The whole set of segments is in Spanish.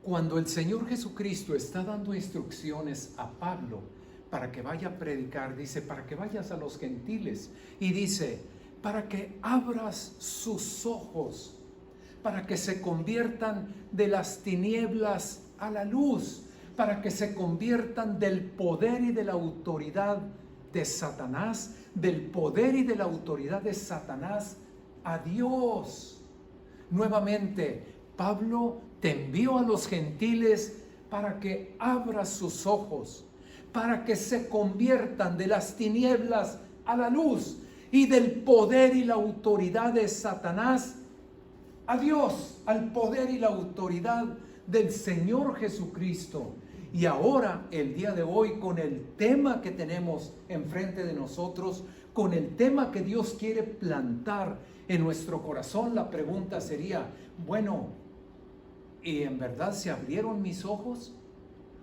cuando el Señor Jesucristo está dando instrucciones a Pablo para que vaya a predicar, dice, para que vayas a los gentiles, y dice, para que abras sus ojos, para que se conviertan de las tinieblas a la luz, para que se conviertan del poder y de la autoridad de Satanás, del poder y de la autoridad de Satanás a Dios. Nuevamente, Pablo te envió a los gentiles para que abras sus ojos, para que se conviertan de las tinieblas a la luz y del poder y la autoridad de Satanás a Dios, al poder y la autoridad del Señor Jesucristo. Y ahora, el día de hoy, con el tema que tenemos enfrente de nosotros, con el tema que Dios quiere plantar en nuestro corazón, la pregunta sería, bueno, ¿y en verdad se abrieron mis ojos?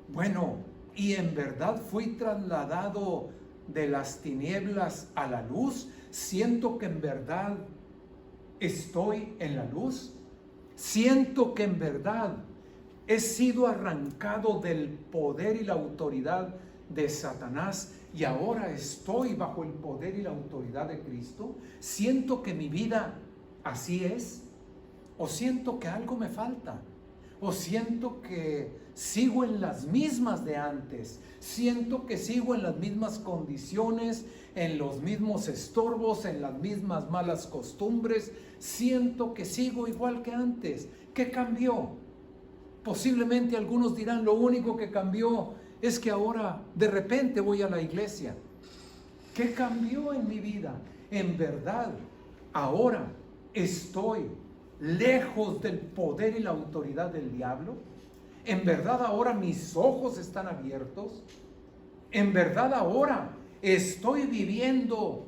Bueno, ¿y en verdad fui trasladado de las tinieblas a la luz? ¿Siento que en verdad estoy en la luz? ¿Siento que en verdad he sido arrancado del poder y la autoridad de Satanás y ahora estoy bajo el poder y la autoridad de Cristo? ¿Siento que mi vida así es? ¿O siento que algo me falta? ¿O siento que sigo en las mismas de antes? ¿Siento que sigo en las mismas condiciones, en los mismos estorbos, en las mismas malas costumbres? ¿Siento que sigo igual que antes? ¿Qué cambió? Posiblemente algunos dirán, lo único que cambió es que ahora de repente voy a la iglesia. ¿Qué cambió en mi vida? En verdad, ahora estoy lejos del poder y la autoridad del diablo. En verdad ahora mis ojos están abiertos. En verdad ahora estoy viviendo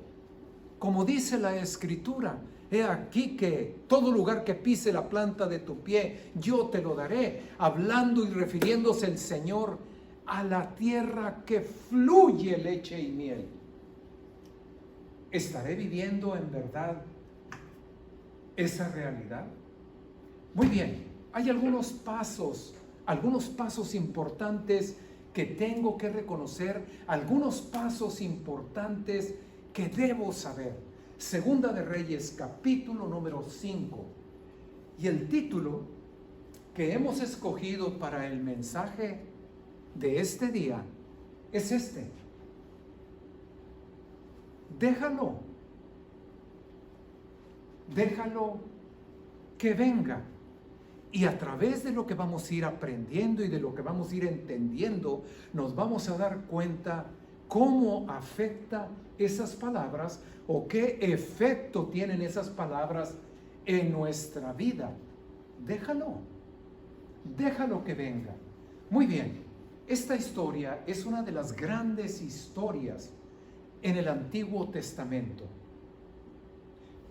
como dice la Escritura. He aquí que todo lugar que pise la planta de tu pie, yo te lo daré. Hablando y refiriéndose el Señor a la tierra que fluye leche y miel. ¿Estaré viviendo en verdad esa realidad? Muy bien, hay algunos pasos importantes que tengo que reconocer, algunos pasos importantes que debo saber. Segunda de Reyes, capítulo número 5. Y el título que hemos escogido para el mensaje de este día es este: déjalo que venga. Y a través de lo que vamos a ir aprendiendo y de lo que vamos a ir entendiendo, nos vamos a dar cuenta cómo afecta esas palabras o qué efecto tienen esas palabras en nuestra vida. Déjalo que venga. Muy bien, esta historia es una de las grandes historias en el Antiguo Testamento.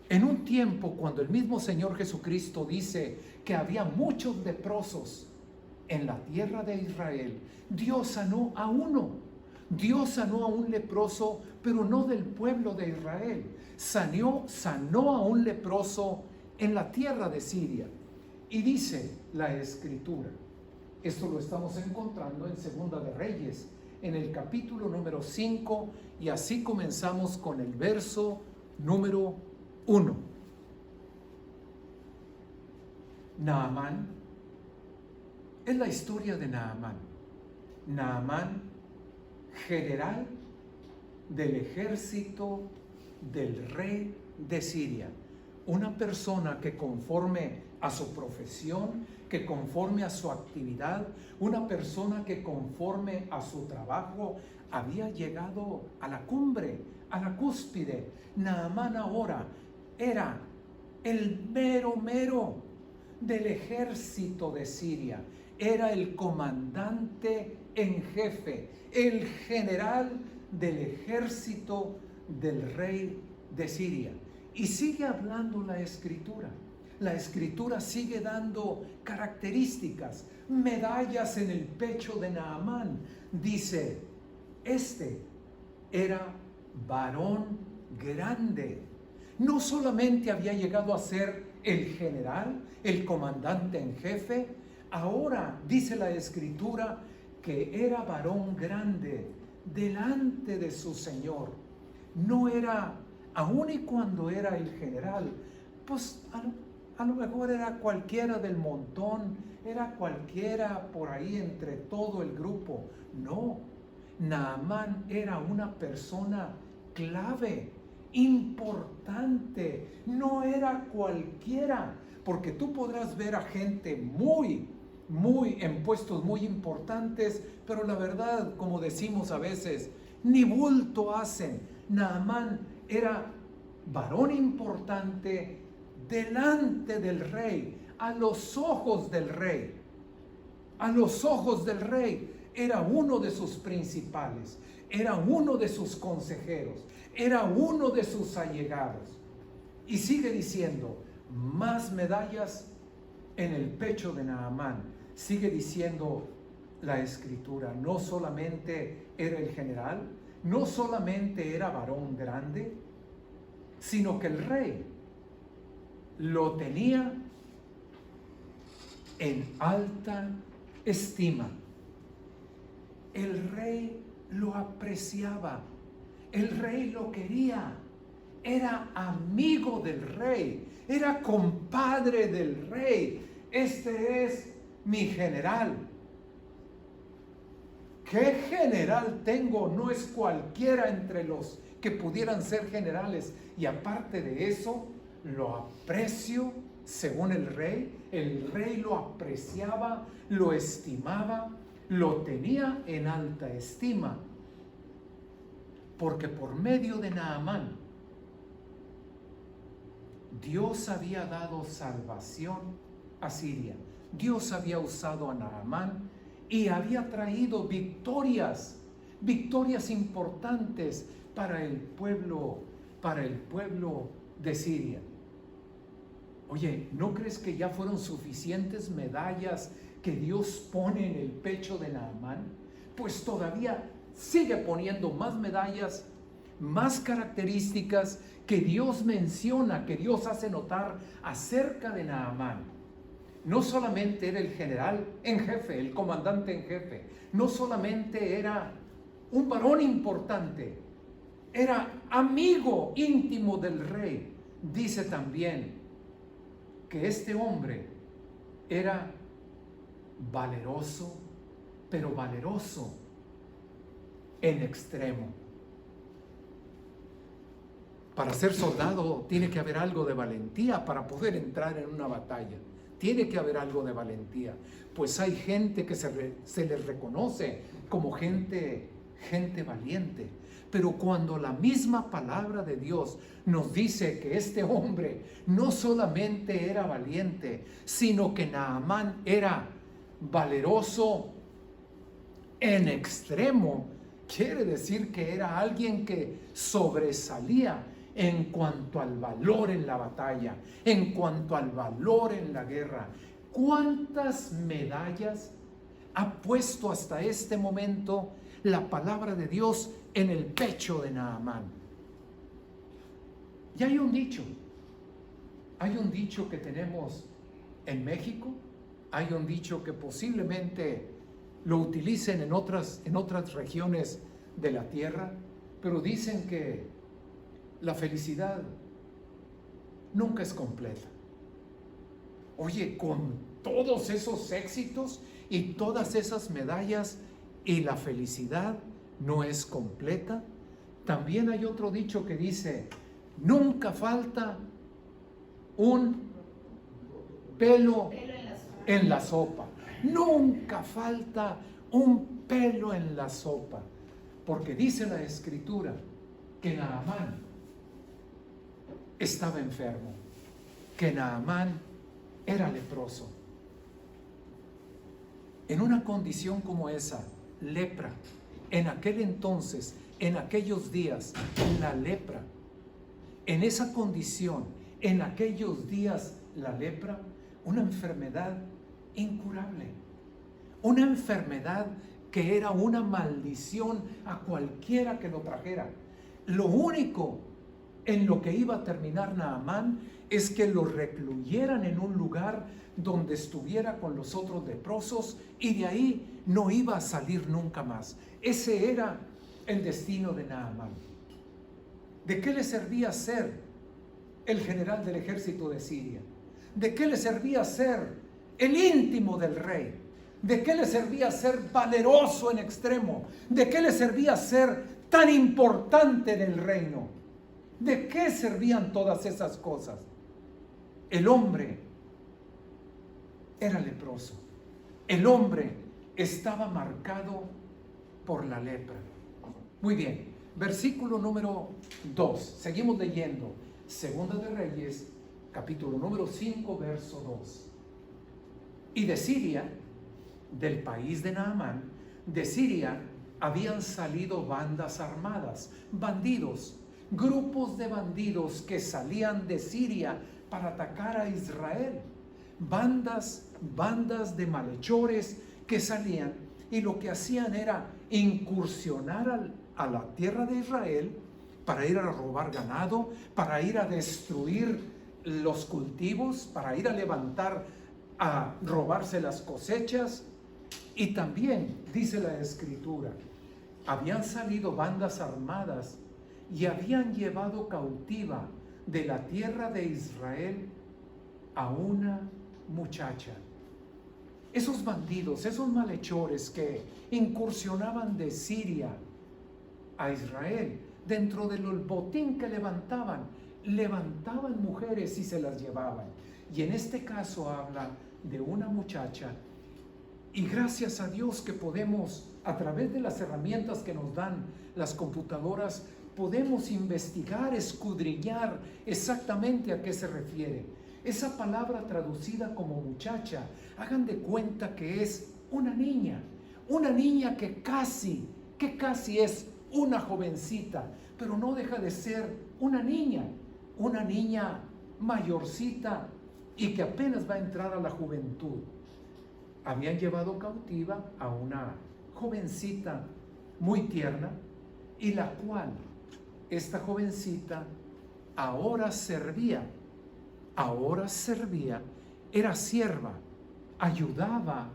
En un tiempo cuando el mismo Señor Jesucristo dice que había muchos leprosos en la tierra de Israel, Dios sanó a uno. Dios sanó a un leproso, pero no del pueblo de Israel. Sanó a un leproso en la tierra de Siria. Y dice la Escritura, esto lo estamos encontrando en Segunda de Reyes, en el capítulo número 5, y así comenzamos con el verso número 1. Naamán, es la historia de Naamán. Naamán, general del ejército del rey de Siria. Una persona que conforme a su profesión, que conforme a su actividad, una persona que conforme a su trabajo había llegado a la cumbre, a la cúspide. Naamán ahora era el mero del ejército de Siria. Era el comandante en jefe, el general del ejército del rey de Siria. Y sigue hablando la Escritura. La Escritura sigue dando características, medallas en el pecho de Naamán. Dice, este era varón grande. No solamente había llegado a ser el general, el comandante en jefe, ahora dice la Escritura que era varón grande delante de su Señor. No era, aun y cuando era el general, pues a lo mejor era cualquiera del montón, era cualquiera por ahí entre todo el grupo. No, Naamán era una persona clave, importante, no era cualquiera, porque tú podrás ver a gente muy en puestos muy importantes, pero la verdad, como decimos a veces, ni bulto hacen. Naamán era varón importante delante del rey, a los ojos del rey. A los ojos del rey era uno de sus principales, era uno de sus consejeros, era uno de sus allegados. Y sigue diciendo, más medallas en el pecho de Naamán. Sigue diciendo la Escritura, no solamente era el general, no solamente era varón grande, sino que el rey lo tenía en alta estima. El rey lo apreciaba, el rey lo quería, era amigo del rey, era compadre del rey. Este es mi general. ¿Qué general tengo? No es cualquiera entre los que pudieran ser generales. Y aparte de eso, lo aprecio según el rey lo apreciaba, lo estimaba, lo tenía en alta estima. Porque por medio de Naamán, Dios había dado salvación a Siria. Dios había usado a Naamán y había traído victorias importantes para el pueblo de Siria. Oye, ¿no crees que ya fueron suficientes medallas que Dios pone en el pecho de Naamán? Pues todavía sigue poniendo más medallas, más características que Dios menciona, que Dios hace notar acerca de Naamán. No solamente era el general en jefe, el comandante en jefe, no solamente era un varón importante, era amigo íntimo del rey. Dice también que este hombre era valeroso, pero valeroso en extremo. Para ser soldado tiene que haber algo de valentía para poder entrar en una batalla. Tiene que haber algo de valentía. Pues hay gente que se les reconoce como gente valiente. Pero cuando la misma palabra de Dios nos dice que este hombre no solamente era valiente, sino que Naamán era valeroso en extremo, quiere decir que era alguien que sobresalía en cuanto al valor en la batalla, en cuanto al valor en la guerra. ¿Cuántas medallas ha puesto hasta este momento la palabra de Dios en el pecho de Naamán? Y hay un dicho que tenemos en México, hay un dicho que posiblemente lo utilicen en otras regiones de la tierra, pero dicen que la felicidad nunca es completa. Oye, con todos esos éxitos y todas esas medallas, y la felicidad no es completa. También hay otro dicho que dice, nunca falta un pelo en la sopa. Nunca falta un pelo en la sopa. Porque dice la Escritura que Naamán estaba enfermo, que Naamán era leproso. En una condición como esa, lepra, en aquel entonces, en aquellos días, la lepra, en esa condición, en aquellos días, la lepra, una enfermedad incurable, una enfermedad que era una maldición a cualquiera que lo trajera. Lo único en lo que iba a terminar Naamán es que lo recluyeran en un lugar donde estuviera con los otros leprosos y de ahí no iba a salir nunca más. Ese era el destino de Naamán. ¿De qué le servía ser el general del ejército de Siria? ¿De qué le servía ser el íntimo del rey? ¿De qué le servía ser valeroso en extremo? ¿De qué le servía ser tan importante del reino? ¿De qué servían todas esas cosas? El hombre era leproso. El hombre estaba marcado por la lepra. Muy bien, versículo número 2. Seguimos leyendo. Segunda de Reyes, capítulo número 5, verso 2. Y de Siria, del país de Naamán, de Siria habían salido bandas armadas, bandidos, grupos de bandidos que salían de Siria para atacar a Israel. Bandas de malhechores que salían y lo que hacían era incursionar a la tierra de Israel para ir a robar ganado, para ir a destruir los cultivos, para ir a levantar, a robarse las cosechas. Y también, dice la Escritura, habían salido bandas armadas y habían llevado cautiva de la tierra de Israel a una muchacha. Esos bandidos, esos malhechores que incursionaban de Siria a Israel, dentro del botín que levantaban mujeres y se las llevaban. Y en este caso habla de una muchacha. Y gracias a Dios que podemos, a través de las herramientas que nos dan las computadoras, podemos investigar, escudriñar exactamente a qué se refiere. Esa palabra traducida como muchacha, hagan de cuenta que es una niña que casi es una jovencita, pero no deja de ser una niña mayorcita y que apenas va a entrar a la juventud. Habían llevado cautiva a una jovencita muy tierna y la cual esta jovencita ahora servía, era sierva, ayudaba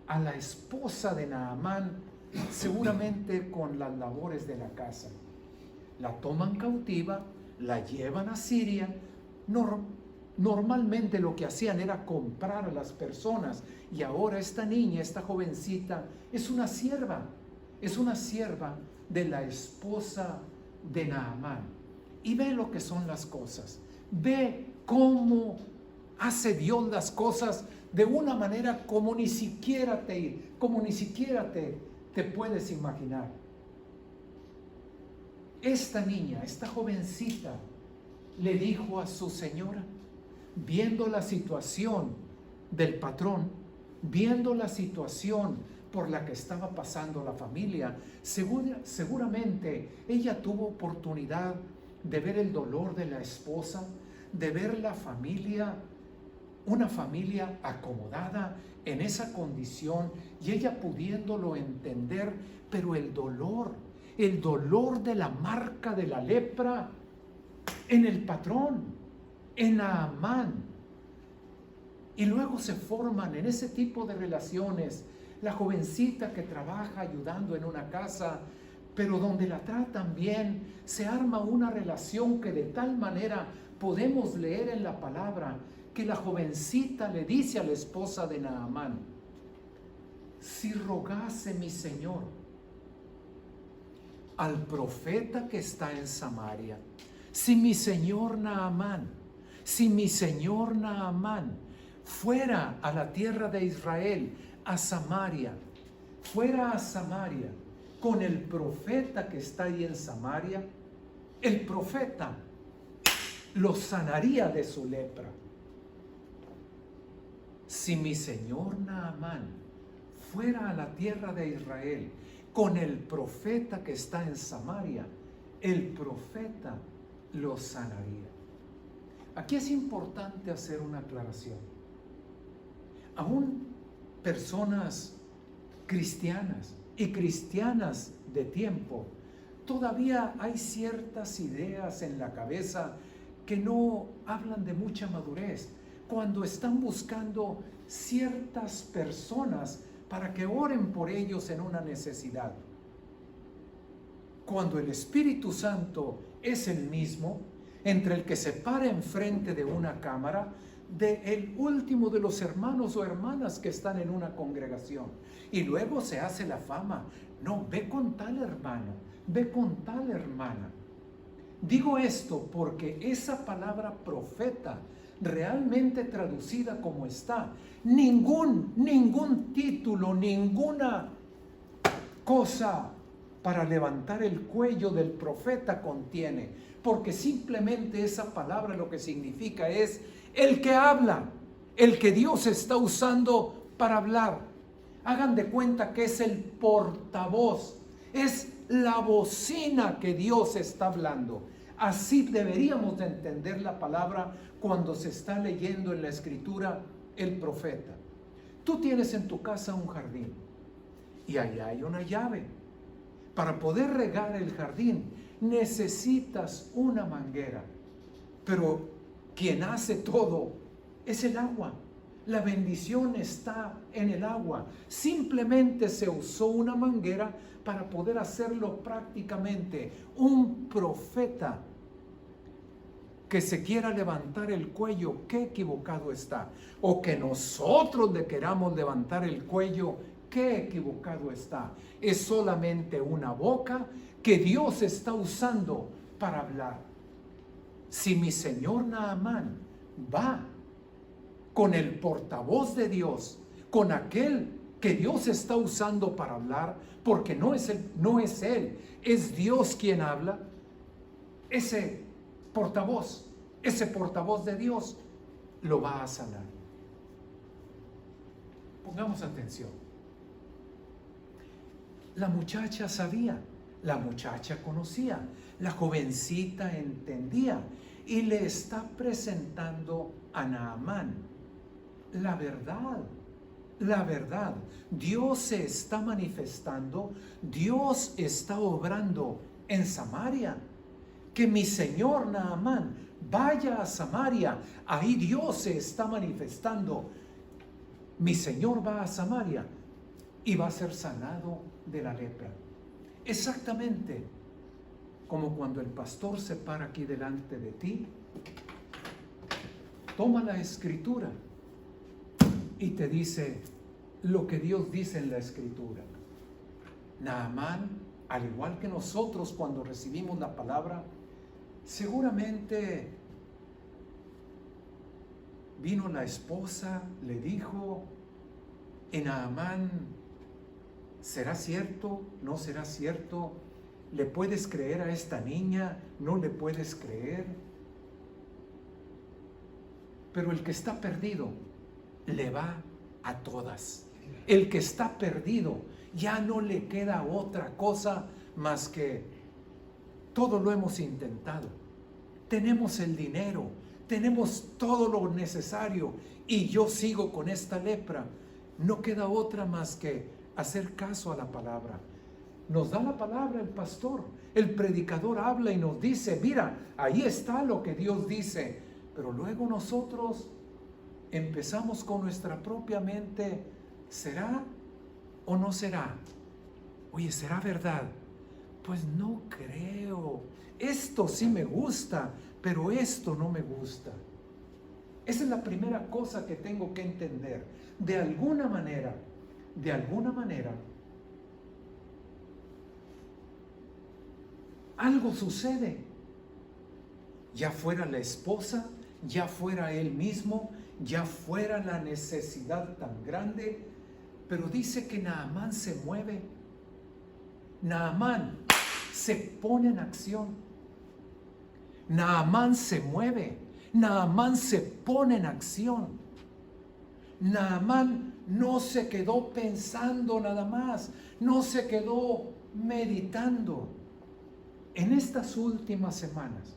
a la esposa de Naamán, seguramente con las labores de la casa. La toman cautiva, la llevan a Siria. Normalmente lo que hacían era comprar a las personas y ahora esta niña, esta jovencita, es una sierva de la esposa de Naamán. Y ve lo que son las cosas, ve cómo hace Dios las cosas de una manera como ni siquiera te puedes imaginar. Esta niña, esta jovencita, le dijo a su señora, viendo la situación del patrón, viendo la situación por la que estaba pasando la familia, seguramente ella tuvo oportunidad de ver el dolor de la esposa, de ver la familia, una familia acomodada en esa condición y ella pudiéndolo entender, pero el dolor de la marca de la lepra en el patrón, en Naamán. Y luego se forman en ese tipo de relaciones, la jovencita que trabaja ayudando en una casa, pero donde la tratan bien, se arma una relación que de tal manera podemos leer en la palabra que la jovencita le dice a la esposa de Naamán: si rogase mi señor al profeta que está en Samaria, si mi señor Naamán fuera a la tierra de Israel, a Samaria, fuera a Samaria con el profeta que está ahí en Samaria, el profeta lo sanaría de su lepra. Si mi señor Naamán fuera a la tierra de Israel con el profeta que está en Samaria, el profeta lo sanaría. Aquí es importante hacer una aclaración. Aún personas cristianas y cristianas de tiempo, todavía hay ciertas ideas en la cabeza que no hablan de mucha madurez, cuando están buscando ciertas personas para que oren por ellos en una necesidad. Cuando el Espíritu Santo es el mismo, entre el que se para enfrente de una cámara, de el último de los hermanos o hermanas que están en una congregación, y luego se hace la fama, no, ve con tal hermano, ve con tal hermana. Digo esto porque esa palabra profeta, realmente traducida como está, ningún título, ninguna cosa para levantar el cuello del profeta contiene, porque simplemente esa palabra lo que significa es el que habla, el que Dios está usando para hablar. Hagan de cuenta que es el portavoz, es la bocina que Dios está hablando. Así deberíamos de entender la palabra cuando se está leyendo en la Escritura el profeta. Tú tienes en tu casa un jardín y allá hay una llave. Para poder regar el jardín necesitas una manguera, pero quien hace todo es el agua. La bendición está en el agua. Simplemente se usó una manguera para poder hacerlo prácticamente. Un profeta que se quiera levantar el cuello, qué equivocado está. O que nosotros le queramos levantar el cuello, qué equivocado está. Es solamente una boca que Dios está usando para hablar. Si mi señor Naamán va con el portavoz de Dios, con aquel que Dios está usando para hablar, porque no es él, es Dios quien habla, ese portavoz de Dios lo va a sanar. Pongamos atención. La muchacha sabía, la muchacha conocía, la jovencita entendía y le está presentando a Naamán la verdad. Dios se está manifestando, Dios está obrando en Samaria. Que mi señor Naamán vaya a Samaria, ahí Dios se está manifestando. Mi señor va a Samaria y va a ser sanado de la lepra. Exactamente como cuando el pastor se para aquí delante de ti, toma la escritura y te dice lo que Dios dice en la escritura. Naamán, al igual que nosotros cuando recibimos la palabra, seguramente vino la esposa, le dijo, y Naamán, ¿será cierto? ¿No será cierto? ¿Le puedes creer a esta niña? ¿No le puedes creer? Pero el que está perdido le va a todas. El que está perdido ya no le queda otra cosa más que todo lo hemos intentado. Tenemos el dinero, tenemos todo lo necesario y yo sigo con esta lepra. No queda otra más que hacer caso a la palabra. Nos da la palabra el pastor, el predicador habla y nos dice, mira, ahí está lo que Dios dice. Pero luego nosotros empezamos con nuestra propia mente, ¿será o no será? Oye, ¿será verdad? Pues no creo. Esto sí me gusta, pero esto no me gusta. Esa es la primera cosa que tengo que entender. De alguna manera, algo sucede. Ya fuera la esposa, ya fuera él mismo, ya fuera la necesidad tan grande, pero dice que Naamán se mueve. Naamán se pone en acción. Naamán se mueve. Naamán se pone en acción. Naamán no se quedó pensando nada más, no se quedó meditando. En estas últimas semanas,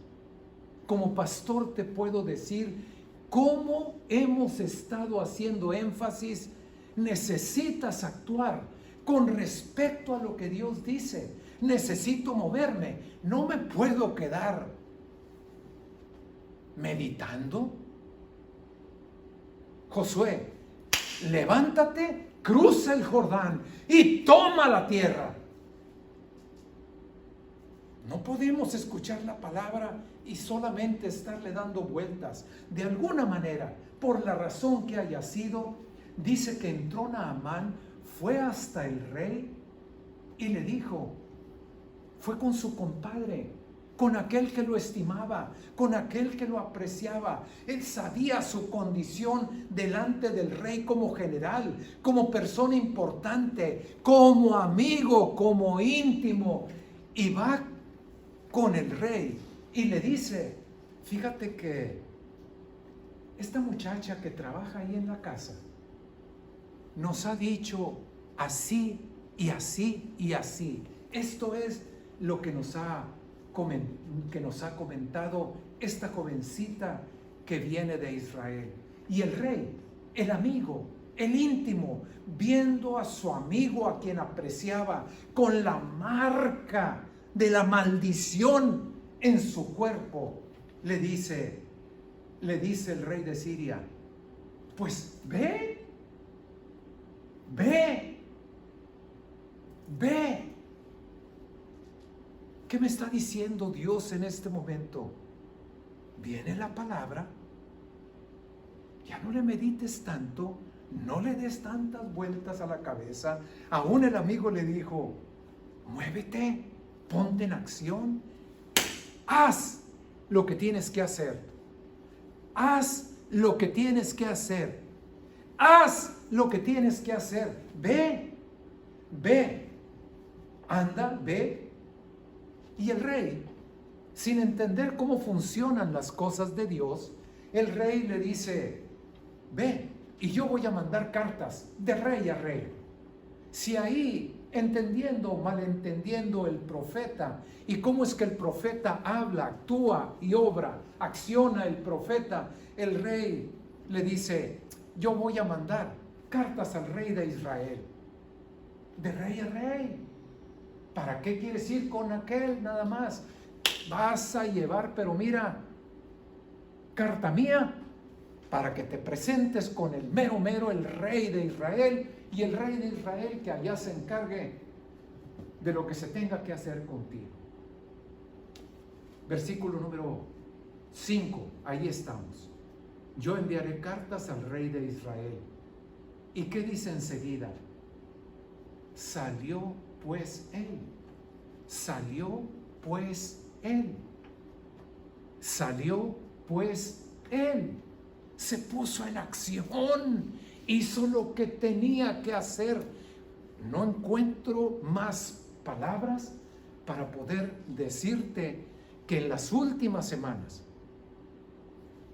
como pastor te puedo decir cómo hemos estado haciendo énfasis. Necesitas actuar con respecto a lo que Dios dice. Necesito moverme, no me puedo quedar meditando. Josué, levántate, cruza el Jordán y toma la tierra. No podemos escuchar la palabra y solamente estarle dando vueltas. De alguna manera, por la razón que haya sido, dice que entró Naamán, fue hasta el rey y le dijo, fue con su compadre, con aquel que lo estimaba, con aquel que lo apreciaba. Él sabía su condición delante del rey como general, como persona importante, como amigo, como íntimo. Y va con el rey y le dice, fíjate que esta muchacha que trabaja ahí en la casa nos ha dicho así y así y así. Esto es lo que nos ha comentado esta jovencita que viene de Israel. Y el rey, el amigo, el íntimo, viendo a su amigo a quien apreciaba con la marca de la maldición en su cuerpo, le dice el rey de Siria, pues ve. ¿Qué me está diciendo Dios en este momento? Viene la palabra, ya no le medites tanto, no le des tantas vueltas a la cabeza. Aún el amigo le dijo, muévete, ponte en acción, haz lo que tienes que hacer, haz lo que tienes que hacer, haz lo que tienes que hacer, ve, anda, ve. Y el rey, sin entender cómo funcionan las cosas de Dios, el rey le dice, ve, y yo voy a mandar cartas de rey a rey. Si ahí, malentendiendo el profeta, y cómo es que el profeta habla, actúa y obra, acciona el profeta, el rey le dice, yo voy a mandar cartas al rey de Israel, de rey a rey. ¿Para qué quieres ir con aquel nada más? Vas a llevar, pero mira, carta mía, para que te presentes con el mero, el rey de Israel, y el rey de Israel que allá se encargue de lo que se tenga que hacer contigo. Versículo número 5, ahí estamos. Yo enviaré cartas al rey de Israel. ¿Y qué dice enseguida? Salió pues él, se puso en acción, hizo lo que tenía que hacer. No encuentro más palabras para poder decirte que en las últimas semanas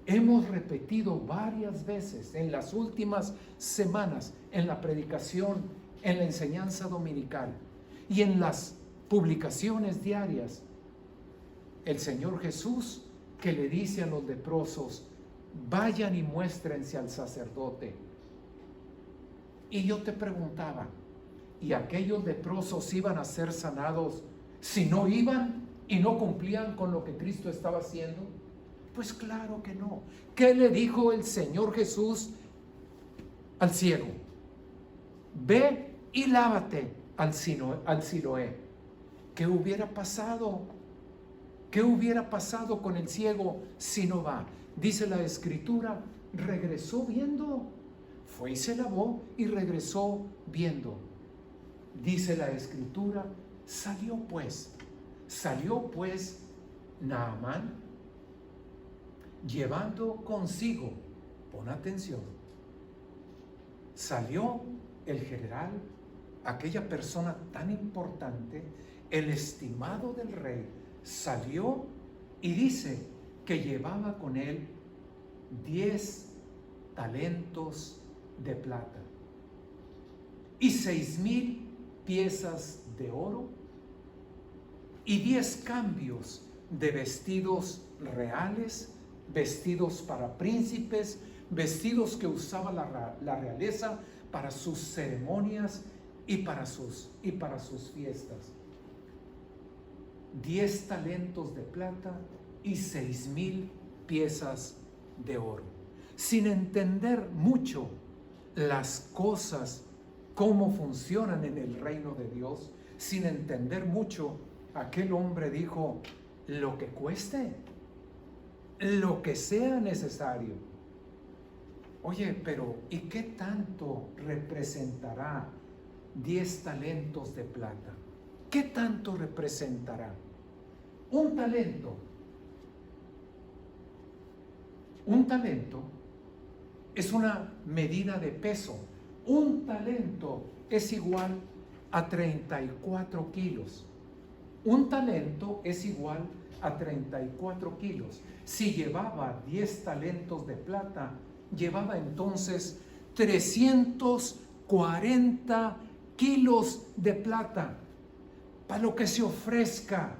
hemos repetido varias veces, en las últimas semanas, en la predicación, en la enseñanza dominical y en las publicaciones diarias, el Señor Jesús que le dice a los leprosos, vayan y muéstrense al sacerdote. Y yo te preguntaba, ¿y aquellos leprosos iban a ser sanados si no iban y no cumplían con lo que Cristo estaba haciendo? Pues claro que no. ¿Qué le dijo el Señor Jesús al ciego? Ve y lávate al Siloé. ¿Qué hubiera pasado? ¿Qué hubiera pasado con el ciego si no va? Dice la Escritura, regresó viendo. Fue y se lavó y regresó viendo. Dice la Escritura, salió pues Naamán, llevando consigo, pon atención, salió el general, aquella persona tan importante, el estimado del rey, salió y dice que llevaba con él 10 talentos de plata y 6,000 piezas de oro y 10 cambios de vestidos reales, vestidos para príncipes, vestidos que usaba la realeza para sus ceremonias y para sus fiestas. 10 talentos de plata y 6,000 piezas de oro. Sin entender mucho las cosas, cómo funcionan en el reino de Dios, sin entender mucho, aquel hombre dijo: lo que cueste, lo que sea necesario. Oye, pero ¿y qué tanto representará 10 talentos de plata? ¿Qué tanto representará? Un talento es una medida de peso. Un talento es igual a 34 kilos. Un talento es igual a 34 kilos. Si llevaba 10 talentos de plata, llevaba entonces 340 kilos de plata. Para lo que se ofrezca,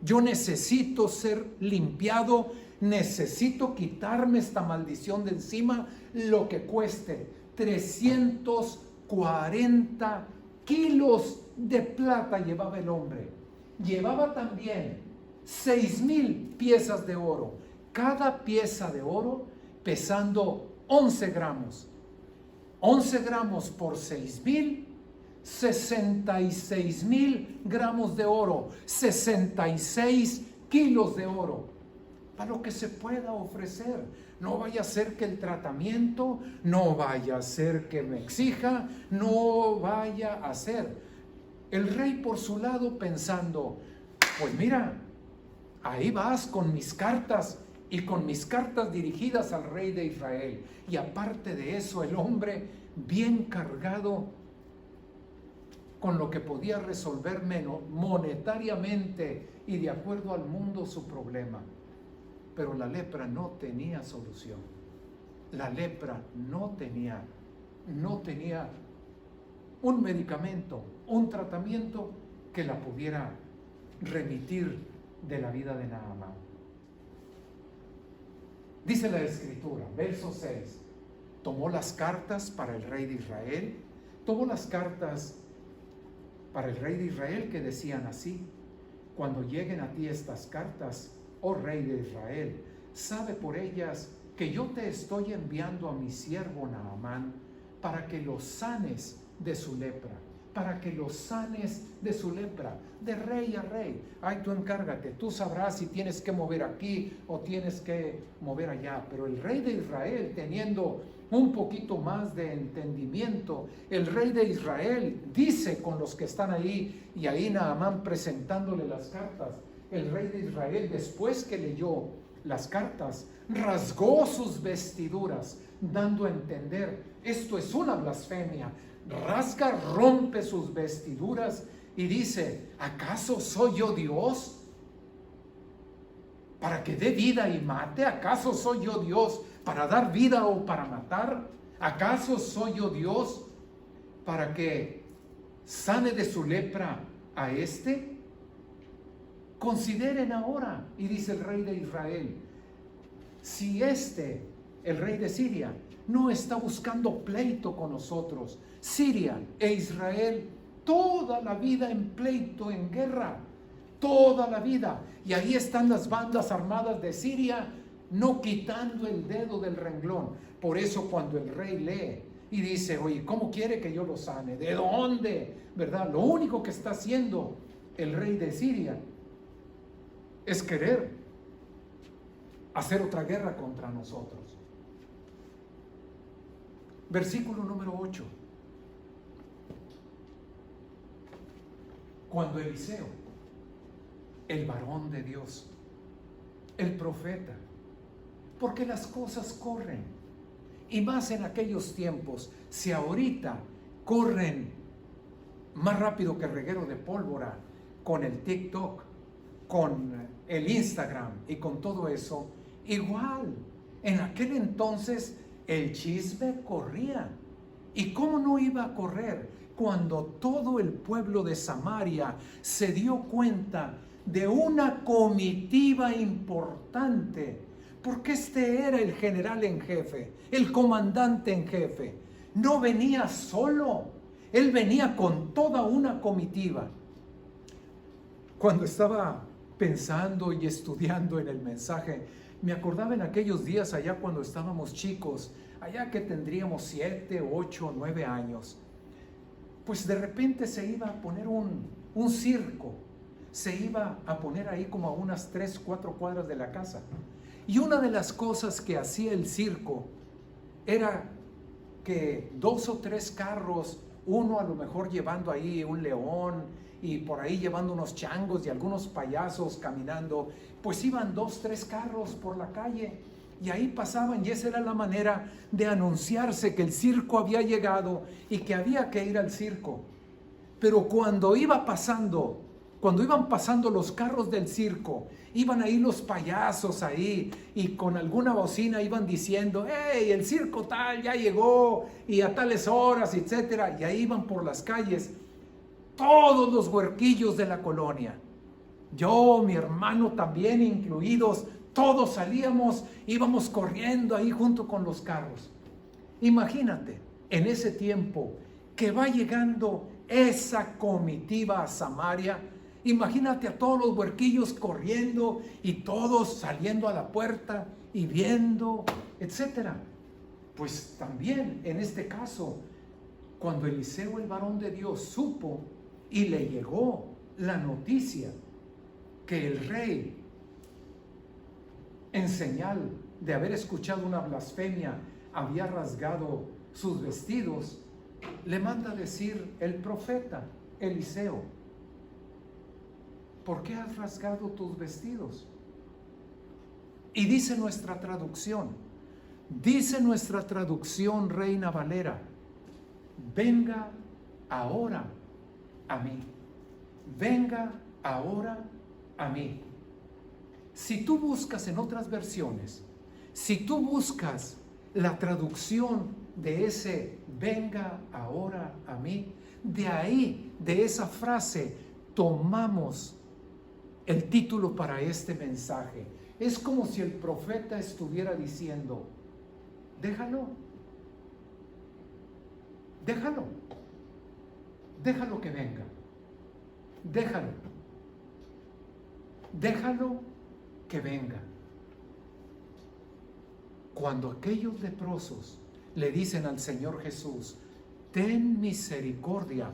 yo necesito ser limpiado, necesito quitarme esta maldición de encima, lo que cueste. 340 kilos de plata llevaba el hombre. Llevaba también 6,000 piezas de oro. Cada pieza de oro pesando 11 gramos. 11 gramos por 6,000, 66,000 gramos de oro. 66 kilos de oro. Para lo que se pueda ofrecer. No vaya a ser que el tratamiento, no vaya a ser que me exija, no vaya a ser. El rey por su lado pensando: pues mira, ahí vas con mis cartas, y con mis cartas dirigidas al rey de Israel. Y aparte de eso, el hombre bien cargado con lo que podía resolver monetariamente y de acuerdo al mundo su problema. Pero la lepra no tenía solución. La lepra no tenía un medicamento, un tratamiento que la pudiera remitir de la vida de Naamán. Dice la Escritura, verso 6, tomó las cartas para el rey de Israel, tomó las cartas para el rey de Israel que decían así: cuando lleguen a ti estas cartas, oh rey de Israel, sabe por ellas que yo te estoy enviando a mi siervo Naamán para que lo sanes de su lepra, para que lo sanes de su lepra, de rey a rey. Ay, tú encárgate, tú sabrás si tienes que mover aquí o tienes que mover allá. Pero el rey de Israel, teniendo un poquito más de entendimiento, el rey de Israel dice con los que están ahí, y ahí Naamán presentándole las cartas, el rey de Israel, después que leyó las cartas, rasgó sus vestiduras, dando a entender: esto es una blasfemia. Rasga, rompe sus vestiduras y dice: ¿acaso soy yo Dios para que dé vida y mate? ¿Acaso soy yo Dios para dar vida o para matar? ¿Acaso soy yo Dios para que sane de su lepra a este? Consideren ahora, y dice el rey de Israel, si el rey de Siria, no está buscando pleito con nosotros. Siria e Israel, toda la vida en pleito, en guerra, toda la vida. Y ahí están las bandas armadas de Siria, no quitando el dedo del renglón. Por eso cuando el rey lee y dice: oye, ¿cómo quiere que yo lo sane? ¿De dónde? ¿Verdad? Lo único que está haciendo el rey de Siria es querer hacer otra guerra contra nosotros. Versículo número 8. Cuando Eliseo, el varón de Dios, el profeta, porque las cosas corren, y más en aquellos tiempos, si ahorita corren más rápido que reguero de pólvora con el TikTok, con el Instagram y con todo eso, igual en aquel entonces el chisme corría. ¿Y cómo no iba a correr cuando todo el pueblo de Samaria se dio cuenta de una comitiva importante? Porque este era el general en jefe, el comandante en jefe. No venía solo, él venía con toda una comitiva. Cuando estaba pensando y estudiando en el mensaje, Me acordaba en aquellos días allá cuando estábamos chicos, allá que tendríamos 7, 8, 9 años. Pues de repente se iba a poner un circo. Se iba a poner ahí como a unas 3, 4 cuadras de la casa. Y una de las cosas que hacía el circo era que 2 o 3 carros, uno a lo mejor llevando ahí un león y por ahí llevando unos changos y algunos payasos caminando, pues iban 2, 3 carros por la calle y ahí pasaban, y esa era la manera de anunciarse que el circo había llegado y que había que ir al circo. Pero cuando iban pasando los carros del circo, iban ahí los payasos ahí y con alguna bocina iban diciendo: ¡hey, el circo tal ya llegó y a tales horas, etcétera! Y ahí iban por las calles todos los huerquillos de la colonia. Yo, mi hermano también incluidos, todos salíamos, íbamos corriendo ahí junto con los carros. Imagínate, en ese tiempo que va llegando esa comitiva a Samaria, imagínate a todos los huerquillos corriendo y todos saliendo a la puerta y viendo, etcétera. Pues también en este caso, cuando Eliseo, el varón de Dios, supo y le llegó la noticia que el rey, en señal de haber escuchado una blasfemia, había rasgado sus vestidos, le manda decir el profeta Eliseo: ¿por qué has rasgado tus vestidos? Y dice nuestra traducción, Reina Valera: venga ahora a mí, venga ahora a mí. Si tú buscas en otras versiones, si tú buscas la traducción de ese venga ahora a mí, de ahí, de esa frase, tomamos el título para este mensaje. Es como si el profeta estuviera diciendo: déjalo que venga, déjalo que venga. Cuando aquellos leprosos le dicen al Señor Jesús: ten misericordia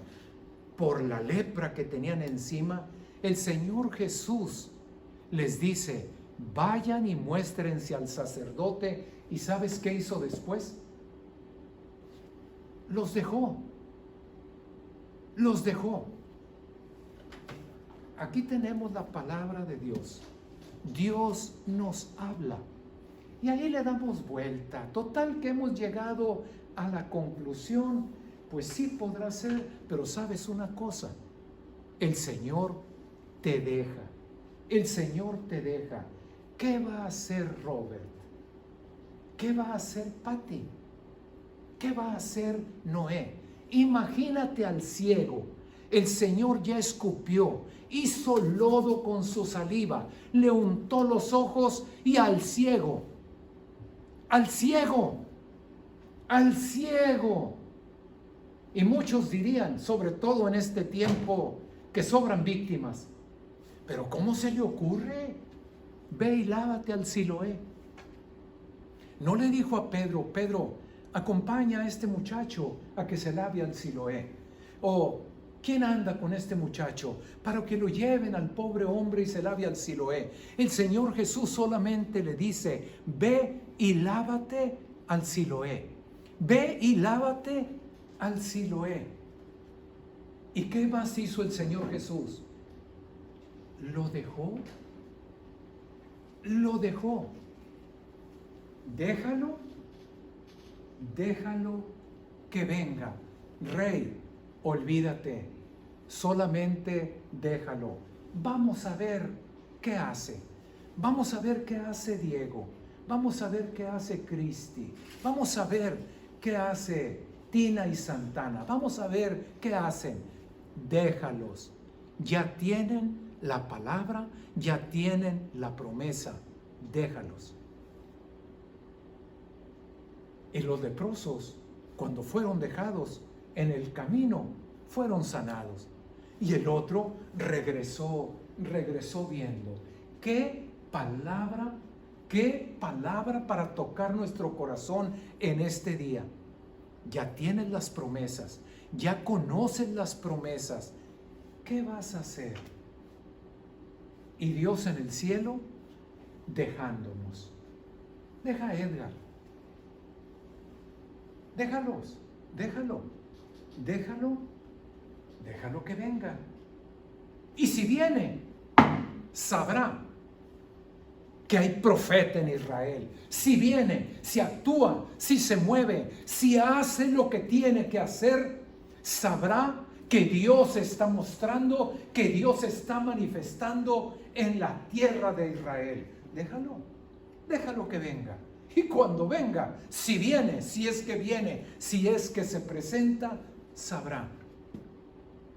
por la lepra que tenían encima, el Señor Jesús les dice: vayan y muéstrense al sacerdote. ¿Y sabes qué hizo después? Los dejó. Aquí tenemos la palabra de Dios. Dios nos habla y ahí le damos vuelta. Total que hemos llegado a la conclusión, pues sí podrá ser, pero sabes una cosa, el Señor te deja. ¿Qué va a hacer Robert? ¿Qué va a hacer Patty? ¿Qué va a hacer Noé? Imagínate al ciego. El Señor ya escupió, hizo lodo con su saliva, le untó los ojos, y al ciego. Y muchos dirían, sobre todo en este tiempo, que sobran víctimas: pero ¿cómo se le ocurre? Ve y lávate al Siloé. No le dijo a Pedro: Pedro, acompaña a este muchacho a que se lave al Siloé. O ¿quién anda con este muchacho para que lo lleven al pobre hombre y se lave al Siloé? El Señor Jesús solamente le dice: ve y lávate al Siloé. Ve y lávate al Siloé. ¿Y qué más hizo el Señor Jesús? Lo dejó. Déjalo que venga. Rey, olvídate, solamente déjalo. Vamos a ver qué hace. Vamos a ver qué hace Diego. Vamos a ver qué hace Cristi. Vamos a ver qué hace Tina y Santana. Vamos a ver qué hacen. Déjalos. Ya tienen la palabra, ya tienen la promesa. Déjalos. Y los leprosos, cuando fueron dejados en el camino, fueron sanados. Y el otro regresó viendo. Qué palabra qué palabra para tocar nuestro corazón en este día. Ya tienes las promesas, ya conoces las promesas. ¿Qué vas a hacer? Y Dios en el cielo dejándonos. Deja a Edgar. Déjalo. Déjalo que venga. Y si viene, sabrá que hay profeta en Israel. Si viene, si actúa, si se mueve, si hace lo que tiene que hacer, sabrá que Dios está mostrando, que Dios está manifestando en la tierra de Israel. Déjalo que venga. Y cuando venga, si viene, si es que se presenta, sabrá.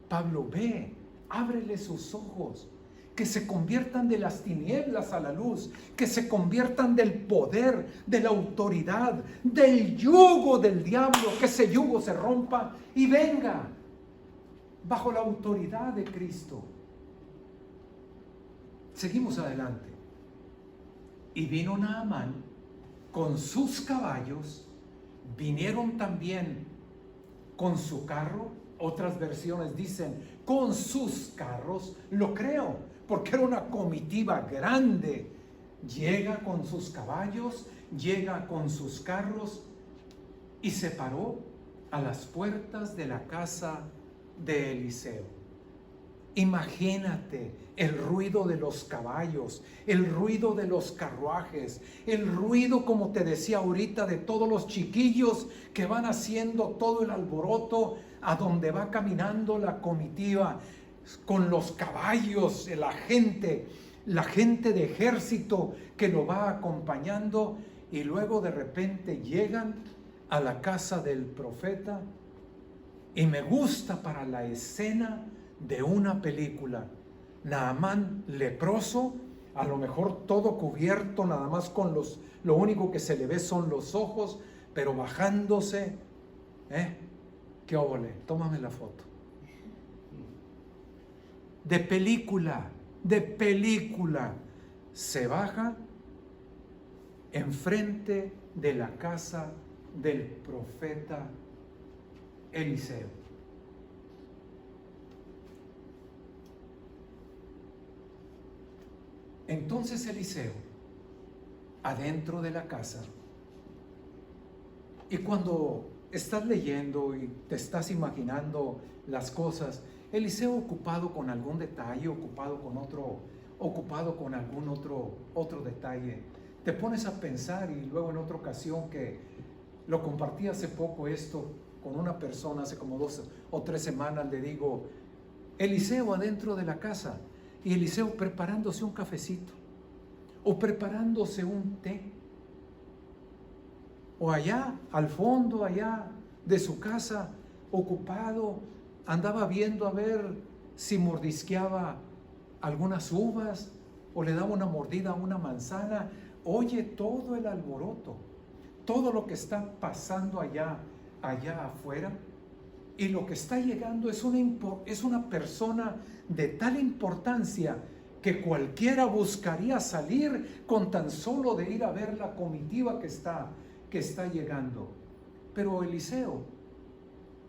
Pablo, ve, ábrele sus ojos, que se conviertan de las tinieblas a la luz, que se conviertan del poder, de la autoridad, del yugo del diablo, que ese yugo se rompa y venga bajo la autoridad de Cristo. Seguimos adelante. Y vino Naamán con sus caballos, vinieron también con su carro. Otras versiones dicen con sus carros. Lo creo, porque era una comitiva grande. Llega con sus caballos, llega con sus carros y se paró a las puertas de la casa de Eliseo. Imagínate el ruido de los caballos, el ruido de los carruajes, el ruido, como te decía ahorita, de todos los chiquillos que van haciendo todo el alboroto a donde va caminando la comitiva, con los caballos, la gente de ejército que lo va acompañando, y luego de repente llegan a la casa del profeta. Y me gusta para la escena de una película. Naamán leproso, a lo mejor todo cubierto, nada más con lo único que se le ve son los ojos, pero bajándose. ¿Qué óvole? Tómame la foto. De película, se baja enfrente de la casa del profeta Eliseo. Entonces Eliseo, adentro de la casa, y cuando estás leyendo y te estás imaginando las cosas, Eliseo ocupado con algún detalle, ocupado con algún otro detalle, te pones a pensar. Y luego en otra ocasión, que lo compartí hace poco esto con una persona, hace como 2 o 3 semanas, le digo, Eliseo adentro de la casa, y Eliseo preparándose un cafecito, o preparándose un té, o allá al fondo, allá de su casa, ocupado, andaba viendo a ver si mordisqueaba algunas uvas, o le daba una mordida a una manzana. Oye todo el alboroto, todo lo que está pasando allá afuera. Y lo que está llegando es una persona de tal importancia que cualquiera buscaría salir con tan solo de ir a ver la comitiva que está llegando. Pero Eliseo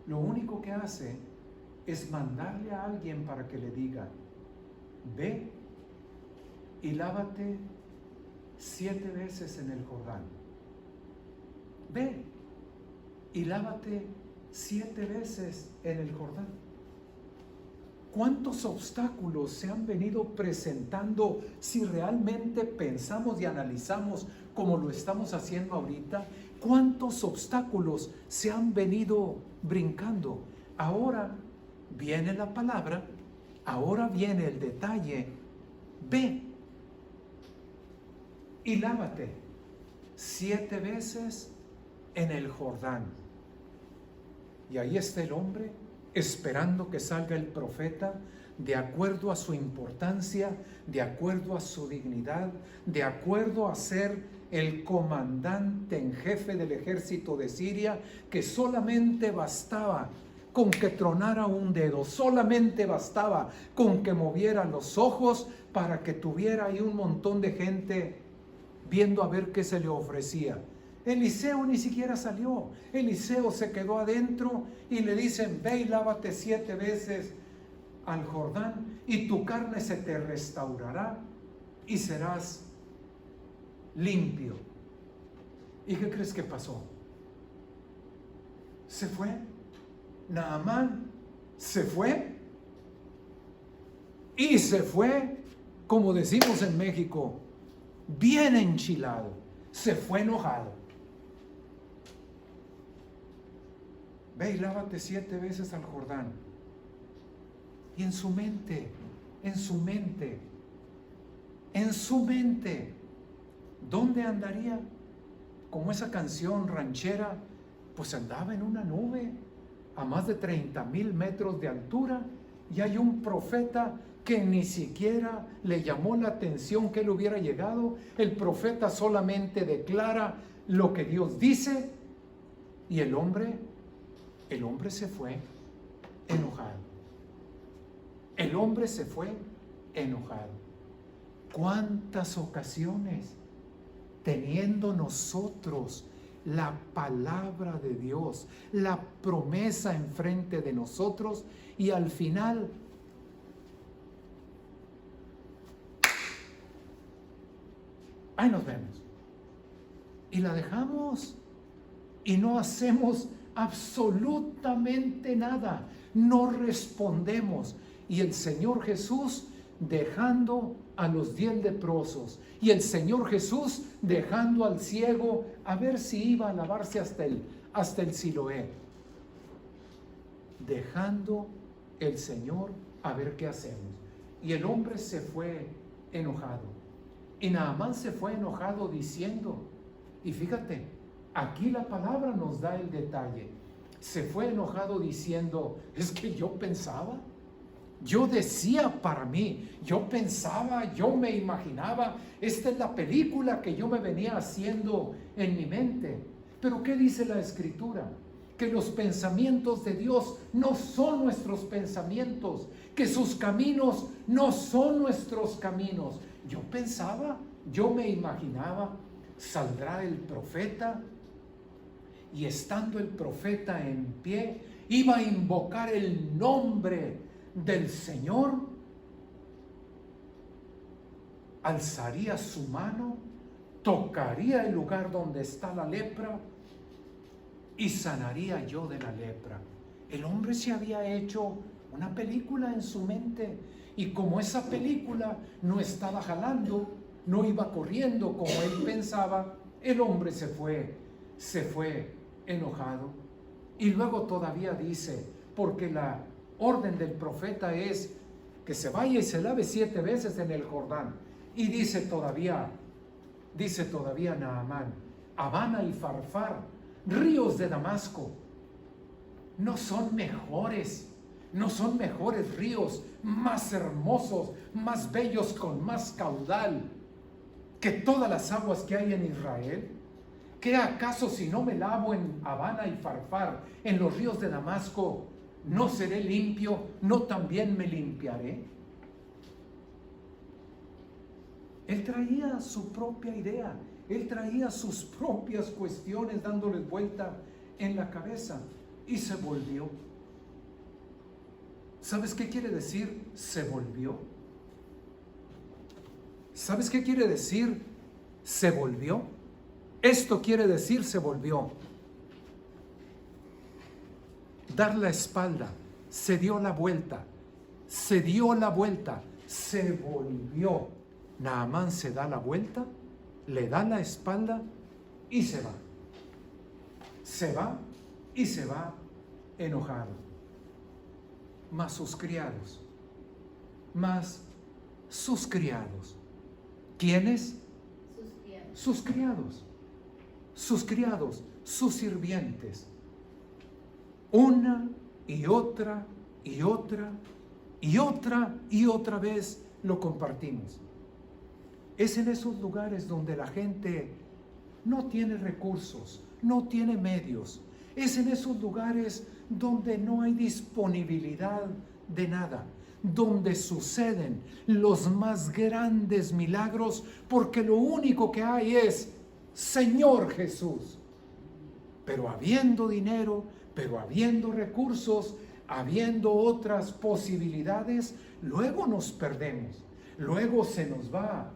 lo único que hace es mandarle a alguien para que le diga, ve y lávate 7 veces en el Jordán. Ve y lávate 7 veces en el Jordán. ¿Cuántos obstáculos se han venido presentando si realmente pensamos y analizamos como lo estamos haciendo ahorita? ¿Cuántos obstáculos se han venido brincando? Ahora viene la palabra, ahora viene el detalle. Ve y lávate 7 veces en el Jordán. Y ahí está el hombre esperando que salga el profeta, de acuerdo a su importancia, de acuerdo a su dignidad, de acuerdo a ser el comandante en jefe del ejército de Siria, que solamente bastaba con que tronara un dedo, solamente bastaba con que moviera los ojos para que tuviera ahí un montón de gente viendo a ver qué se le ofrecía. Eliseo ni siquiera salió. Eliseo se quedó adentro y le dicen: ve y lávate 7 veces al Jordán y tu carne se te restaurará y serás limpio. ¿Y qué crees que pasó? Se fue. Naamán se fue. Y se fue, como decimos en México, bien enchilado. Se fue enojado. Ve y lávate 7 veces al Jordán. Y en su mente, ¿dónde andaría? Como esa canción ranchera, pues andaba en una nube a más de 30,000 metros de altura, y hay un profeta que ni siquiera le llamó la atención que él hubiera llegado. El profeta solamente declara lo que Dios dice, y el hombre se fue enojado. El hombre se fue enojado. ¿Cuántas ocasiones, teniendo nosotros la palabra de Dios, la promesa enfrente de nosotros, y al final ahí nos vemos y la dejamos y no hacemos absolutamente nada, no respondemos? Y el Señor Jesús dejando a los 10 leprosos, y el Señor Jesús dejando al ciego a ver si iba a lavarse hasta el Siloé, dejando el Señor a ver qué hacemos. Y el hombre se fue enojado, y Naamán se fue enojado diciendo, y fíjate, aquí la palabra nos da el detalle, se fue enojado diciendo: es que yo pensaba, yo decía para mí, yo pensaba, yo me imaginaba, esta es la película que yo me venía haciendo en mi mente. Pero ¿qué dice la Escritura? Que los pensamientos de Dios no son nuestros pensamientos, que sus caminos no son nuestros caminos. Yo pensaba, yo me imaginaba, saldrá el profeta, y estando el profeta en pie, iba a invocar el nombre del Señor, alzaría su mano, tocaría el lugar donde está la lepra y sanaría yo de la lepra. El hombre se había hecho una película en su mente, y como esa película no estaba jalando, no iba corriendo como él pensaba, el hombre se fue enojado. Y luego todavía dice, porque la orden del profeta es que se vaya y se lave 7 veces en el Jordán. Y dice todavía Naamán: Abana y Farfar, ríos de Damasco, no son mejores ríos, más hermosos, más bellos, con más caudal que todas las aguas que hay en Israel. ¿Qué acaso si no me lavo en Abana y Farfar, en los ríos de Damasco, no seré limpio, no también me limpiaré? Él traía su propia idea, él traía sus propias cuestiones dándoles vuelta en la cabeza, y se volvió. ¿Sabes qué quiere decir se volvió? ¿Sabes qué quiere decir se volvió? Esto quiere decir se volvió. Dar la espalda, se dio la vuelta, se volvió. Naamán se da la vuelta, le da la espalda y se va. Se va y se va enojado. Mas sus criados. ¿Quiénes? Sus criados. Sus sirvientes. Una y otra vez lo compartimos. Es en esos lugares donde la gente no tiene recursos, no tiene medios. Es en esos lugares donde no hay disponibilidad de nada, donde suceden los más grandes milagros, porque lo único que hay es Señor Jesús. Pero habiendo dinero, pero habiendo recursos, habiendo otras posibilidades, luego nos perdemos, luego se nos va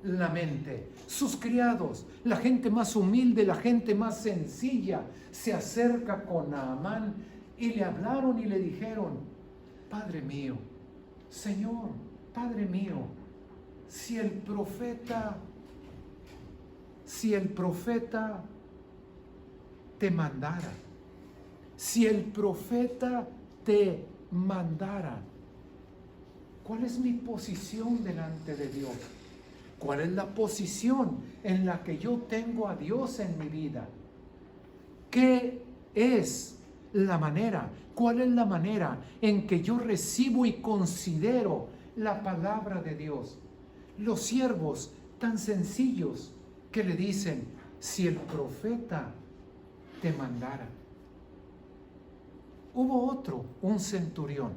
la mente. Sus criados, la gente más humilde, la gente más sencilla, se acerca con Naamán y le hablaron y le dijeron: Padre mío, Señor, Padre mío, si el profeta te mandara, si el profeta te mandara, ¿cuál es mi posición delante de Dios? ¿Cuál es la posición en la que yo tengo a Dios en mi vida? ¿Qué es la manera? ¿Cuál es la manera en que yo recibo y considero la palabra de Dios? Los siervos tan sencillos que le dicen: si el profeta te mandara. Hubo otro, un centurión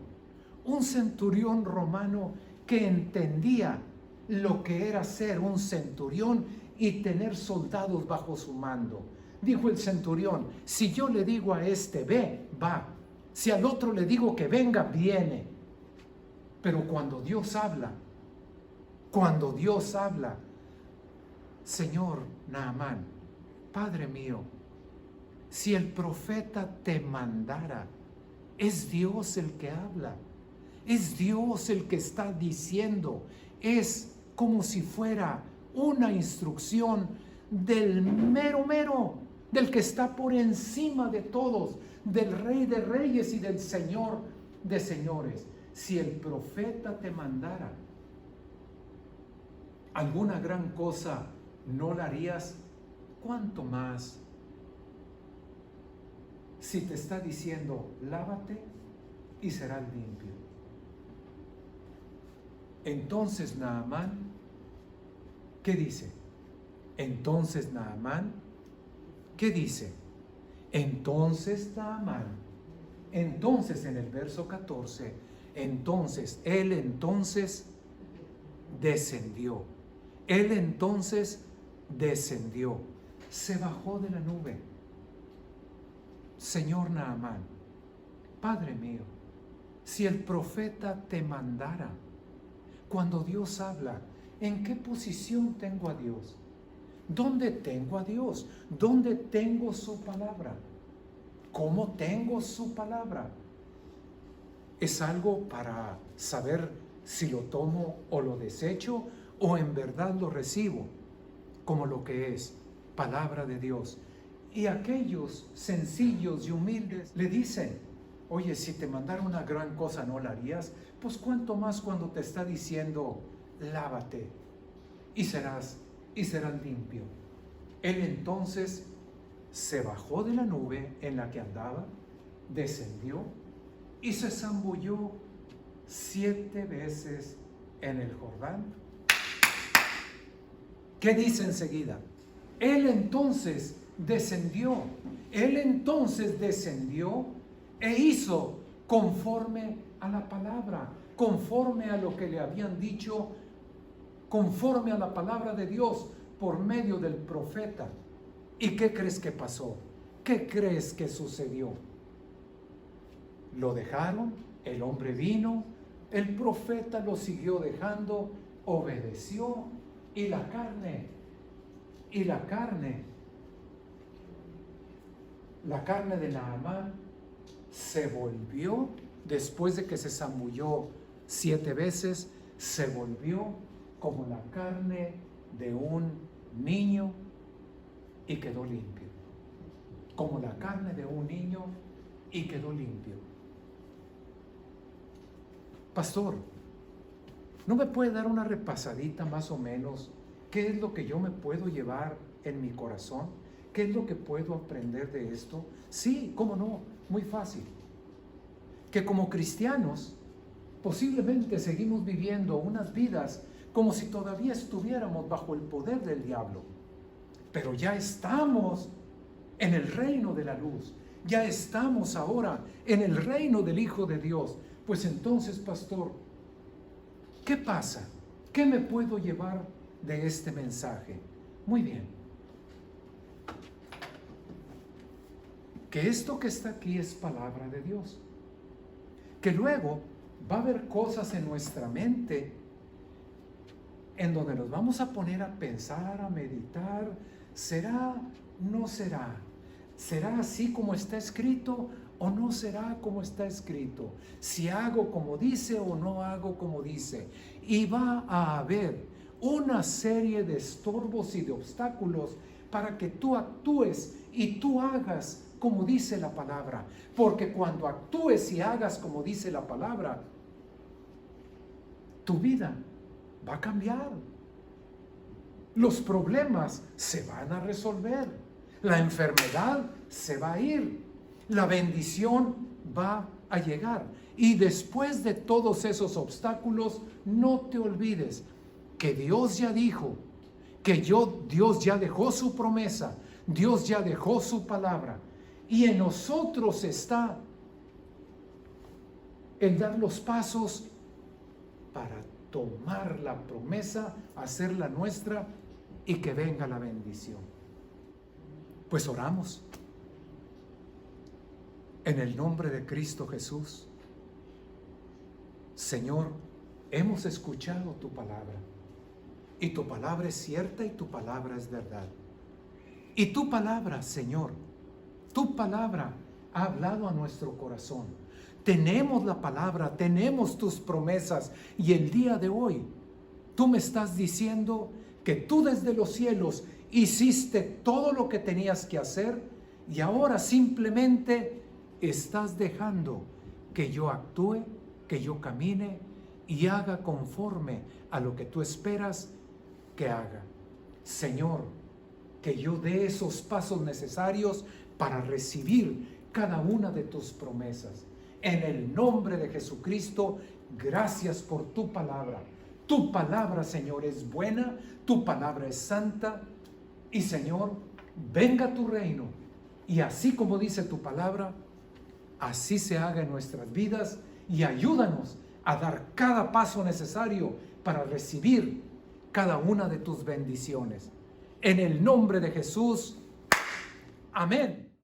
romano que entendía lo que era ser un centurión y tener soldados bajo su mando. Dijo el centurión: si yo le digo a este ve, va; si al otro le digo que venga, viene. Pero cuando Dios habla, Señor Naamán, Padre mío, si el profeta te mandara, es Dios el que habla, es Dios el que está diciendo, es como si fuera una instrucción del mero, del que está por encima de todos, del Rey de Reyes y del Señor de Señores. Si el profeta te mandara alguna gran cosa, ¿no la harías? ¿Cuánto más si te está diciendo: lávate y serás limpio? Entonces Naamán, ¿qué dice? Entonces Naamán en el verso 14, él descendió, se bajó de la nube. Señor Naamán, Padre mío, si el profeta te mandara, cuando Dios habla, ¿en qué posición tengo a Dios? ¿Dónde tengo a Dios? ¿Dónde tengo su palabra? ¿Cómo tengo su palabra? ¿Es algo para saber si lo tomo o lo desecho, o en verdad lo recibo como lo que es palabra de Dios? Y aquellos sencillos y humildes le dicen: oye, si te mandara una gran cosa, ¿no la harías? Pues cuánto más cuando te está diciendo: lávate y serás limpio. Él entonces se bajó de la nube en la que andaba, descendió y se zambulló 7 veces en el Jordán. ¿Qué dice enseguida? Él entonces descendió e hizo conforme a la palabra, conforme a lo que le habían dicho, conforme a la palabra de Dios por medio del profeta. ¿Y qué crees que pasó? ¿Qué crees que sucedió? Lo dejaron, el hombre vino, el profeta lo siguió dejando, obedeció, y la carne de Naamán se volvió, después de que se zambulló 7 veces, se volvió como la carne de un niño y quedó limpio. Como la carne de un niño y quedó limpio. Pastor, ¿no me puede dar una repasadita más o menos? ¿Qué es lo que yo me puedo llevar en mi corazón? ¿Qué es lo que puedo aprender de esto? Sí, cómo no, muy fácil. Que como cristianos posiblemente seguimos viviendo unas vidas como si todavía estuviéramos bajo el poder del diablo, pero ya estamos en el reino de la luz, Ya estamos ahora en el reino del Hijo de Dios. Pues entonces, pastor, ¿qué pasa? ¿Qué me puedo llevar de este mensaje? Muy bien. Que esto que está aquí es palabra de Dios. Que luego va a haber cosas en nuestra mente en donde nos vamos a poner a pensar, a meditar. ¿Será? ¿No será? ¿Será así como está escrito o no será como está escrito? Si hago como dice o no hago como dice. Y va a haber una serie de estorbos y de obstáculos para que tú actúes y tú hagas como dice la palabra. Porque cuando actúes y hagas como dice la palabra, tu vida va a cambiar. Los problemas se van a resolver. La enfermedad se va a ir. La bendición va a llegar. Y después de todos esos obstáculos, no te olvides que Dios ya dijo, Dios ya dejó su promesa, Dios ya dejó su palabra. Y en nosotros está el dar los pasos para tomar la promesa, hacerla nuestra y que venga la bendición. Pues oramos. En el nombre de Cristo Jesús. Señor, hemos escuchado tu palabra. Y tu palabra es cierta y tu palabra es verdad. Y tu palabra, Señor, tu palabra ha hablado a nuestro corazón. Tenemos la palabra, tenemos tus promesas. Y el día de hoy, tú me estás diciendo que tú desde los cielos hiciste todo lo que tenías que hacer y ahora simplemente estás dejando que yo actúe, que yo camine y haga conforme a lo que tú esperas que haga. Señor, que yo dé esos pasos necesarios para recibir cada una de tus promesas. En el nombre de Jesucristo, gracias por tu palabra. Tu palabra, Señor, es buena, tu palabra es santa. Y Señor, venga tu reino. Y así como dice tu palabra, así se haga en nuestras vidas. Y ayúdanos a dar cada paso necesario para recibir cada una de tus bendiciones. En el nombre de Jesús, amén.